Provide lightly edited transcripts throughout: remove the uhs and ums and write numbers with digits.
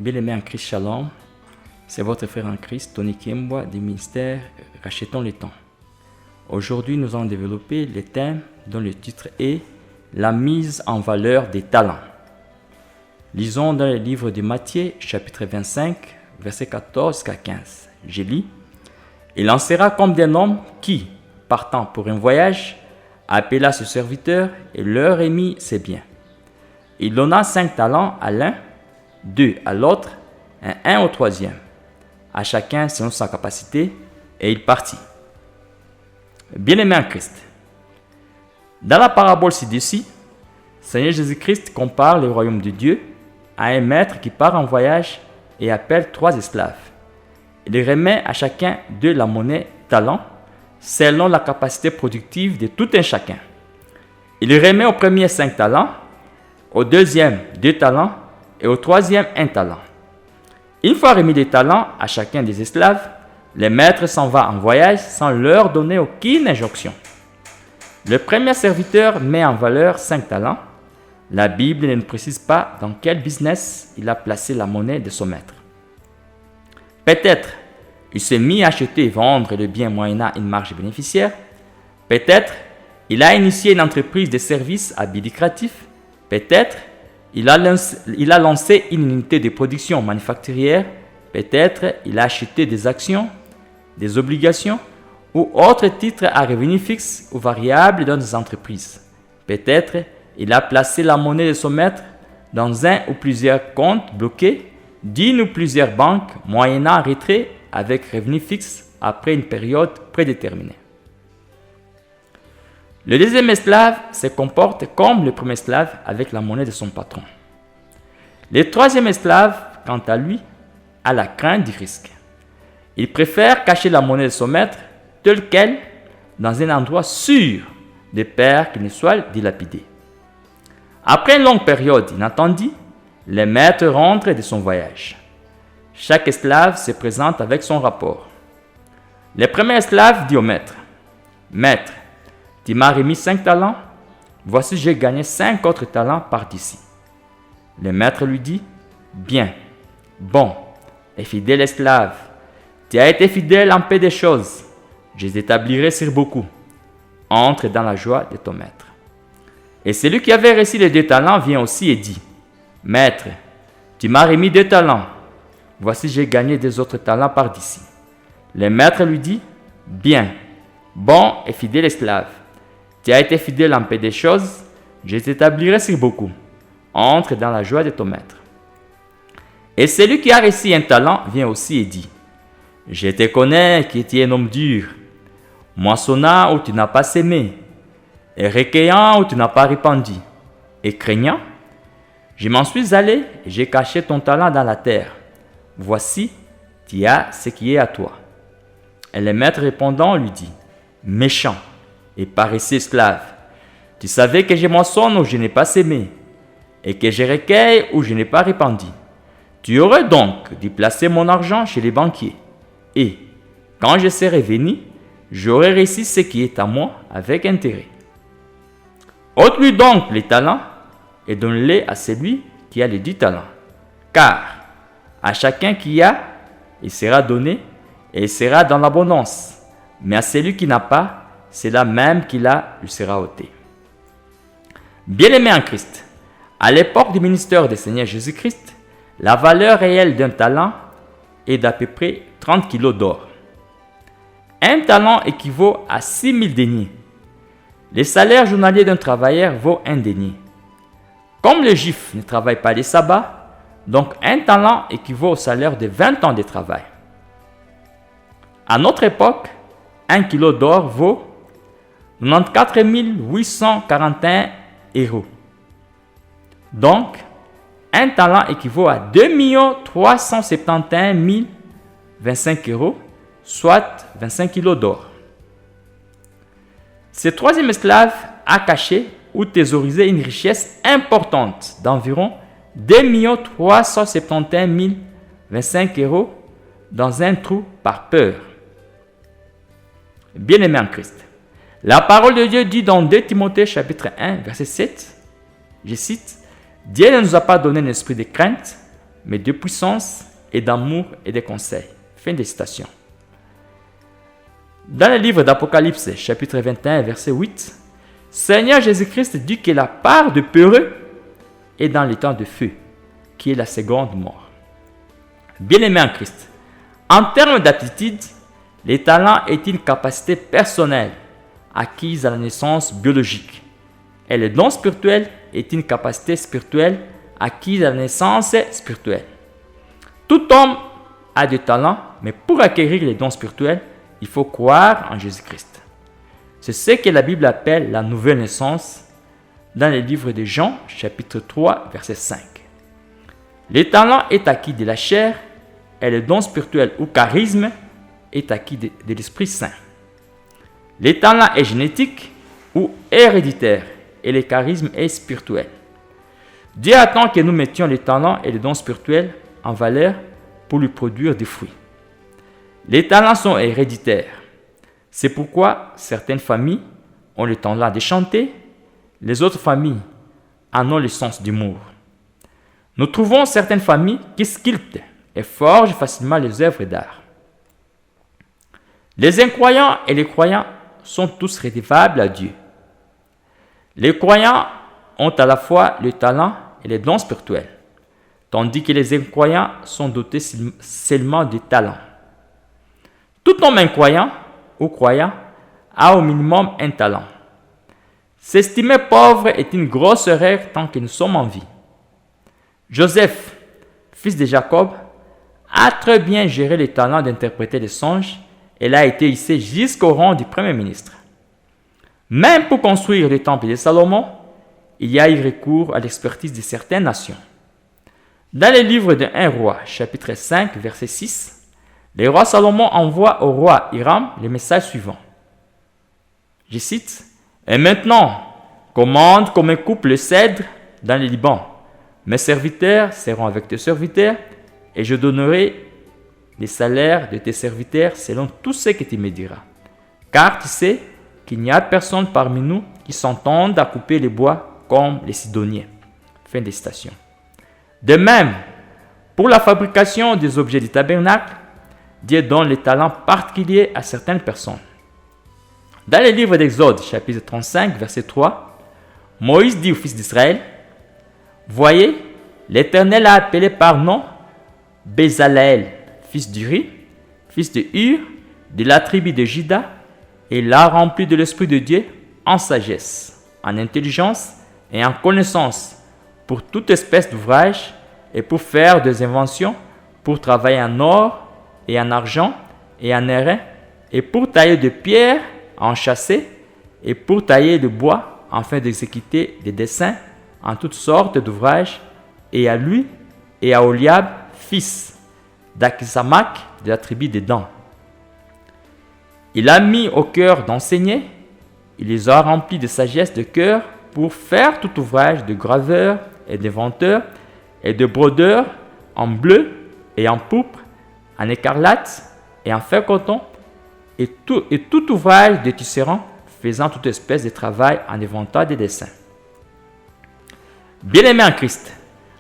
Bien-aimés en Christ Shalom, c'est votre frère en Christ, Tony Kemboa, du ministère Rachetons les temps. Aujourd'hui, nous allons développer le thème dont le titre est « La mise en valeur des talents ». Lisons dans le livre de Matthieu, chapitre 25, versets 14 jusqu'à 15. Je lis « Il en sera comme d'un homme qui, partant pour un voyage, appela ses serviteurs et leur remit ses biens. Il donna 5 talents à l'un, 2 à l'autre, et 1 au troisième, à chacun selon sa capacité, et il partit. » Bien-aimés en Christ, dans la parabole ci-dessus, Seigneur Jésus-Christ compare le royaume de Dieu à un maître qui part en voyage et appelle 3 esclaves. Il remet à chacun de la monnaie talent, selon la capacité productive de tout un chacun. Il remet au premier 5 talents, au deuxième 2 talents et au troisième 1 talent. Une fois remis les talents à chacun des esclaves, le maître s'en va en voyage sans leur donner aucune injonction. Le premier serviteur met en valeur 5 talents. La Bible ne nous précise pas dans quel business il a placé la monnaie de son maître. Peut-être il s'est mis à acheter et vendre le bien moyennant une marge bénéficiaire. Peut-être il a initié une entreprise de services à but lucratif. Peut-être il a lancé une unité de production manufacturière. Peut-être il a acheté des actions, des obligations ou autres titres à revenu fixe ou variable dans des entreprises. Peut-être il a placé la monnaie de son maître dans un ou plusieurs comptes bloqués d'une ou plusieurs banques moyennant un retrait avec revenu fixe après une période prédéterminée. Le deuxième esclave se comporte comme le premier esclave avec la monnaie de son patron. Le troisième esclave, quant à lui, a la crainte du risque. Il préfère cacher la monnaie de son maître telle qu'elle dans un endroit sûr de peur qu'il ne soit dilapidé. Après une longue période inattendue, le maître rentre de son voyage. Chaque esclave se présente avec son rapport. Le premier esclave dit au maître : « Maître, tu m'as remis 5 talents, voici j'ai gagné 5 autres talents par d'ici. » Le maître lui dit : « Bien, bon et fidèle esclave, tu as été fidèle en peu de choses, je t'établirai sur beaucoup. Entre dans la joie de ton maître. » Et celui qui avait reçu les 2 talents vient aussi et dit : « Maître, tu m'as remis 2 talents, voici j'ai gagné 2 autres talents par d'ici. » Le maître lui dit : « Bien, bon et fidèle esclave, tu as été fidèle en peu de choses, je t'établirai sur beaucoup. Entre dans la joie de ton maître. » Et celui qui a reçu 1 talent vient aussi et dit : « Je te connais que tu es un homme dur, moissonnant où tu n'as pas semé, et recueillant où tu n'as pas répandu, et craignant. Je m'en suis allé et j'ai caché ton talent dans la terre. Voici, tu as ce qui est à toi. » Et le maître répondant lui dit : « Méchant et paresseux esclave, tu savais que je moissonne où je n'ai pas semé, et que je recueille où je n'ai pas répandu. Tu aurais donc dû placer mon argent chez les banquiers, et, quand je serai venu, j'aurai reçu ce qui est à moi avec intérêt. Ôte-lui donc les talents, et donne-les à celui qui a les 10 talents. Car, à chacun qui a, il sera donné, et il sera dans l'abondance. Mais à celui qui n'a pas, c'est là même qu'il a, lui sera ôté. » Bien-aimés en Christ, à l'époque du ministère du Seigneur Jésus-Christ, la valeur réelle d'un talent est d'à peu près 30 kilos d'or. 1 talent équivaut à 6 000 deniers. Le salaire journalier d'un travailleur vaut 1 denier. Comme les Juifs ne travaillent pas les sabbats, donc 1 talent équivaut au salaire de 20 ans de travail. À notre époque, 1 kilo d'or vaut 94 841 €. Donc, 1 talent équivaut à 2 371 025 €, soit 25 kilos d'or. Ce troisième esclave a caché ou thésaurisé une richesse importante d'environ 2 371 025 € dans un trou par peur. Bien-aimés en Christ, la parole de Dieu dit dans 2 Timothée chapitre 1 verset 7, je cite : « Dieu ne nous a pas donné un esprit de crainte, mais de puissance et d'amour et de conseils. Fin de citation. Dans le livre d'Apocalypse, chapitre 21, verset 8, Seigneur Jésus-Christ dit que la part de peureux est dans les temps de feu, qui est la seconde mort. Bien-aimé en Christ, en termes d'aptitude, les talents est une capacité personnelle acquise à la naissance biologique. Et le don spirituel est une capacité spirituelle acquise à la naissance spirituelle. Tout homme a des talents, mais pour acquérir les dons spirituels, il faut croire en Jésus-Christ. C'est ce que la Bible appelle la nouvelle naissance dans le livre de Jean, chapitre 3, verset 5. Le talent est acquis de la chair et le don spirituel ou charisme est acquis de l'Esprit Saint. Le talent est génétique ou héréditaire et le charisme est spirituel. Dieu attend que nous mettions les talents et les dons spirituels en valeur pour lui produire des fruits. Les talents sont héréditaires. C'est pourquoi certaines familles ont le talent de chanter, les autres familles en ont le sens d'humour. Nous trouvons certaines familles qui sculptent et forgent facilement les œuvres d'art. Les incroyants et les croyants sont tous redevables à Dieu. Les croyants ont à la fois le talent et les dons spirituels, tandis que les incroyants sont dotés seulement du talent. Tout homme incroyant ou croyant a au minimum un talent. S'estimer pauvre est une grosse erreur tant que nous sommes en vie. Joseph, fils de Jacob, a très bien géré le talent d'interpréter les songes et il a été hissé jusqu'au rang du premier ministre. Même pour construire le temple de Salomon, il y a eu recours à l'expertise de certaines nations. Dans le livre de 1 roi, chapitre 5, verset 6, le roi Salomon envoie au roi Hiram le message suivant. Je cite, « Et maintenant, commande qu'on me coupe le cèdre dans le Liban. Mes serviteurs seront avec tes serviteurs, et je donnerai les salaires de tes serviteurs selon tout ce que tu me diras. Car tu sais qu'il n'y a personne parmi nous qui s'entende à couper les bois comme les Sidoniens. » Fin de citation. De même, pour la fabrication des objets du tabernacle, Dieu donne les talents particuliers à certaines personnes. Dans le livre d'Exode, chapitre 35, verset 3, Moïse dit aux fils d'Israël, « Voyez, l'Éternel a appelé par nom Bezaleel, fils d'Uri, fils de Hur, de la tribu de Juda, et l'a rempli de l'Esprit de Dieu en sagesse, en intelligence et en connaissance pour toute espèce d'ouvrage et pour faire des inventions, pour travailler en or et en argent et en airain, et pour tailler de pierre à enchâsser, et pour tailler de bois afin d'exécuter des dessins en toutes sortes d'ouvrages, et à lui et à Oliab, fils d'Akhisamach de la tribu de Dan. Il a mis au cœur d'enseigner, il les a remplis de sagesse de cœur pour faire tout ouvrage de graveur et d'inventeur et de brodeur en bleu et en pourpre, en écarlate et en fer coton, et tout ouvrage de tisserand faisant toute espèce de travail en inventant des dessins. Bien-aimés en Christ,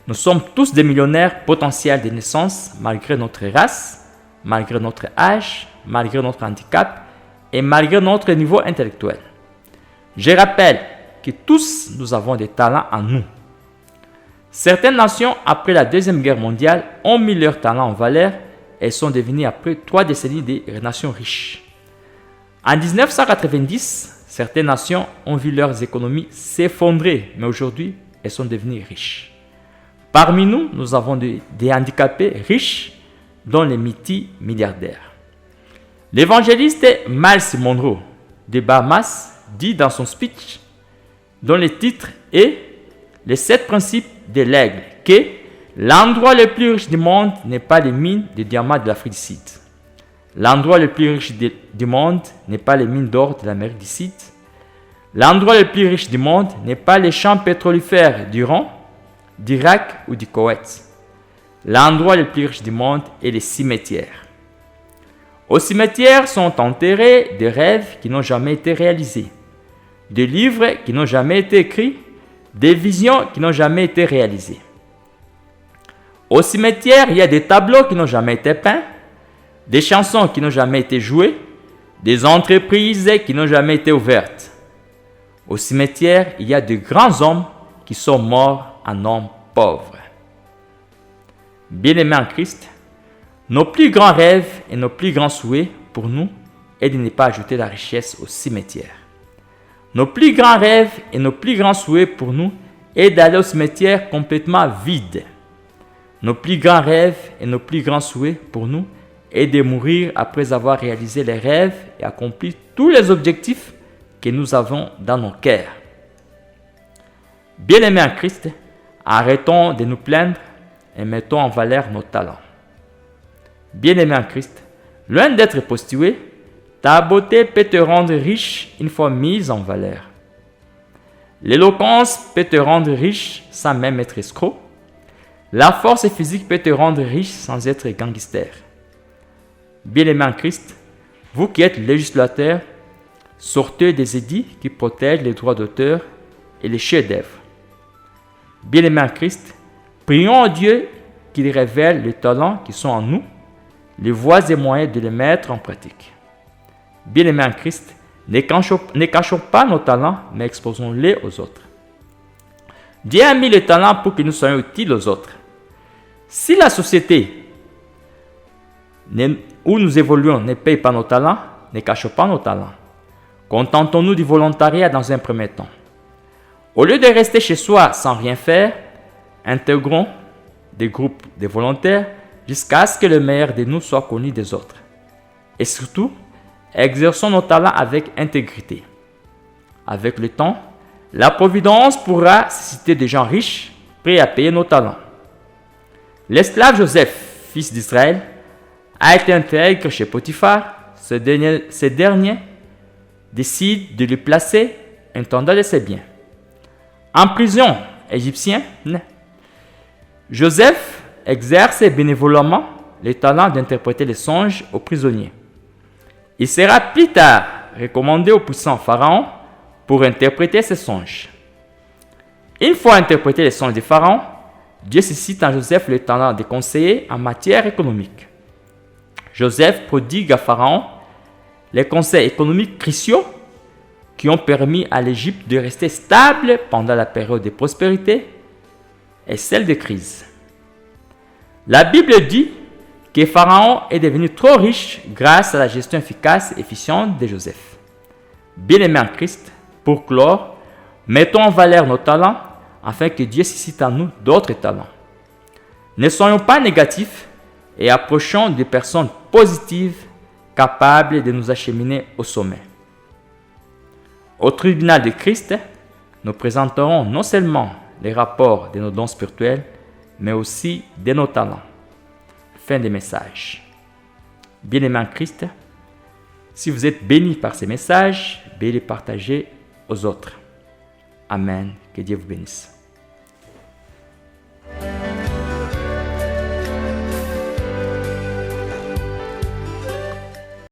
nous sommes tous des millionnaires potentiels de naissance malgré notre race, malgré notre âge, malgré notre handicap et malgré notre niveau intellectuel. Je rappelle que tous nous avons des talents en nous. Certaines nations, après la Deuxième Guerre mondiale, ont mis leurs talents en valeur et sont devenues après 3 décennies des nations riches. En 1990, certaines nations ont vu leurs économies s'effondrer, mais aujourd'hui, elles sont devenues riches. Parmi nous, nous avons des handicapés riches, dont les multimilliardaires. L'évangéliste Miles Monroe de Bahamas dit dans son speech, dont le titre est « Les 7 principes de l'aigle » que l'endroit le plus riche du monde n'est pas les mines de diamants de l'Afrique du Sud. L'endroit le plus riche du monde n'est pas les mines d'or de l'Amérique du Sud. L'endroit le plus riche du monde n'est pas les champs pétrolifères d'Iran, d'Irak ou du Koweït. L'endroit le plus riche du monde est les cimetières. Aux cimetières sont enterrés des rêves qui n'ont jamais été réalisés, des livres qui n'ont jamais été écrits, des visions qui n'ont jamais été réalisées. Au cimetière, il y a des tableaux qui n'ont jamais été peints, des chansons qui n'ont jamais été jouées, des entreprises qui n'ont jamais été ouvertes. Au cimetière, il y a de grands hommes qui sont morts en hommes pauvres. Bien-aimés en Christ, nos plus grands rêves et nos plus grands souhaits pour nous est de ne pas ajouter la richesse au cimetière. Nos plus grands rêves et nos plus grands souhaits pour nous est d'aller au cimetière complètement vide. Nos plus grands rêves et nos plus grands souhaits pour nous est de mourir après avoir réalisé les rêves et accompli tous les objectifs que nous avons dans nos cœurs. Bien-aimés en Christ, arrêtons de nous plaindre et mettons en valeur nos talents. Bien-aimé en Christ, loin d'être prostituée, ta beauté peut te rendre riche une fois mise en valeur. L'éloquence peut te rendre riche sans même être escroc. La force physique peut te rendre riche sans être gangster. Bien-aimé en Christ, vous qui êtes législateurs, sortez des édits qui protègent les droits d'auteur et les chefs-d'œuvre. Bien-aimé en Christ, prions à Dieu qu'il révèle les talents qui sont en nous, les voies et moyens de les mettre en pratique. Bien-aimés en Christ, ne cachons pas nos talents, mais exposons-les aux autres. Dieu a mis les talents pour que nous soyons utiles aux autres. Si la société où nous évoluons ne paye pas nos talents, ne cachons pas nos talents. Contentons-nous du volontariat dans un premier temps. Au lieu de rester chez soi sans rien faire, intégrons des groupes de volontaires jusqu'à ce que le meilleur de nous soit connu des autres. Et surtout, exerçons nos talents avec intégrité. Avec le temps, la Providence pourra susciter des gens riches, prêts à payer nos talents. L'esclave Joseph, fils d'Israël, a été intègre chez Potiphar. Ce dernier décide de lui placer intendant de ses biens. En prison égyptienne, Joseph exerce bénévolement le talent d'interpréter les songes aux prisonniers. Il sera plus tard recommandé au puissant Pharaon pour interpréter ses songes. Une fois interprété les songes de Pharaon, Dieu suscite en Joseph le talent de conseiller en matière économique. Joseph prodigue à Pharaon les conseils économiques cruciaux qui ont permis à l'Égypte de rester stable pendant la période de prospérité et celle de crise. La Bible dit que Pharaon est devenu trop riche grâce à la gestion efficace et efficiente de Joseph. Bien-aimés en Christ, pour clore, mettons en valeur nos talents afin que Dieu suscite en nous d'autres talents. Ne soyons pas négatifs et approchons des personnes positives capables de nous acheminer au sommet. Au tribunal de Christ, nous présenterons non seulement les rapports de nos dons spirituels, mais aussi de nos talents. Fin des messages. Bien-aimés en Christ, si vous êtes bénis par ces messages, veuillez les partager aux autres. Amen. Que Dieu vous bénisse.